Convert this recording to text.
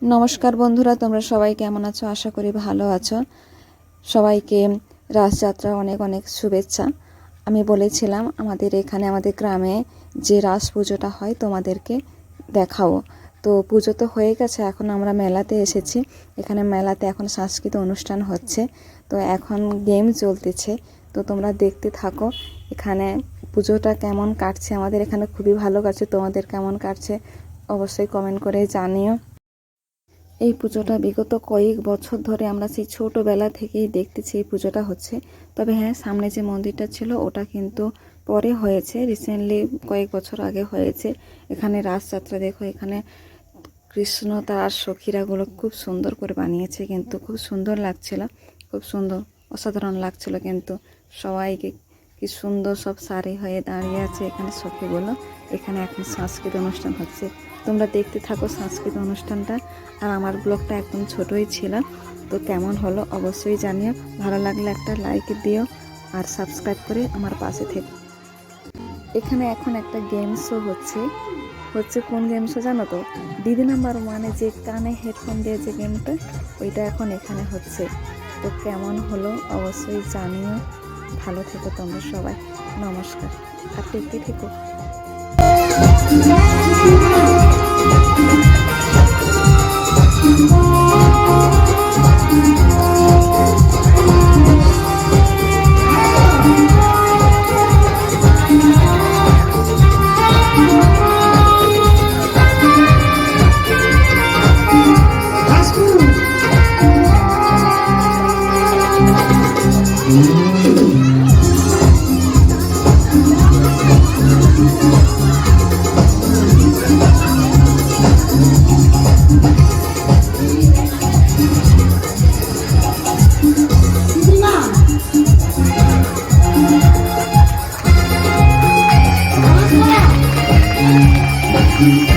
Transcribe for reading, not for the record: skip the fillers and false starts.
नमस्कार बंधुरा तोमरा सबाई केमन आछो आशा करी भालो आछो। सबाइके रासयात्रा अनेक अनेक शुभेच्छा। आमी बोलेछिलाम आमादेर एखाने आमादेर ग्रामे जे रास पुजोटा हय तोमादेरके देखाबो। तो पुजो तो हये गेछे, एखन आमरा मेलाते एसेछि। एखाने मेलाते एखन सांस्कृतिक अनुष्ठान हच्छे, तो एखन गेम चलतेछे। तो तोमरा देखते थाको एखाने पुजोटा केमन काटछे। आमादेर एखाने खुबই भालो काटछे, तोमादेर केमन काटछे अवश्यई कमेंट करे जानियो। এই পুজোটা বিগত কয়েক বছর ধরে আমরা সেই ছোটোবেলা থেকেই দেখতেছি এই পুজোটা হচ্ছে। তবে হ্যাঁ, সামনে যে মন্দিরটা ছিল ওটা কিন্তু পরে হয়েছে, রিসেন্টলি কয়েক বছর আগে হয়েছে। এখানে রাসযাত্রা দেখো, এখানে কৃষ্ণ তার সখীরাগুলো খুব সুন্দর করে বানিয়েছে, কিন্তু খুব সুন্দর লাগছিল, খুব সুন্দর অসাধারণ লাগছিল। কিন্তু সবাইকে কি সুন্দর সব শাড়ি হয়ে দাঁড়িয়ে আছে এখানে সখীগুলো। এখানে এখন সাংস্কৃতিক অনুষ্ঠান হচ্ছে, তোমরা দেখতে থাকো সাংস্কৃতিক অনুষ্ঠানটা। আর আমার ব্লগটা একদম ছোটই ছিল, তো কেমন হলো অবশ্যই জানিও। ভালো লাগলে একটা লাইক দিও আর সাবস্ক্রাইব করে আমার পাশে থেকো। এখানে এখন একটা গেম শো হচ্ছে কোন গেম শো জানো তো? দিদি নাম্বার ওয়ানে যে কানে হেডফোন দিয়ে যে গেমটা, ওইটা এখন এখানে হচ্ছে। তো কেমন হলো অবশ্যই জানিও। ভালো থেকো তোমরা সবাই, নমস্কার আর দেখতে থেকো। Namaskar.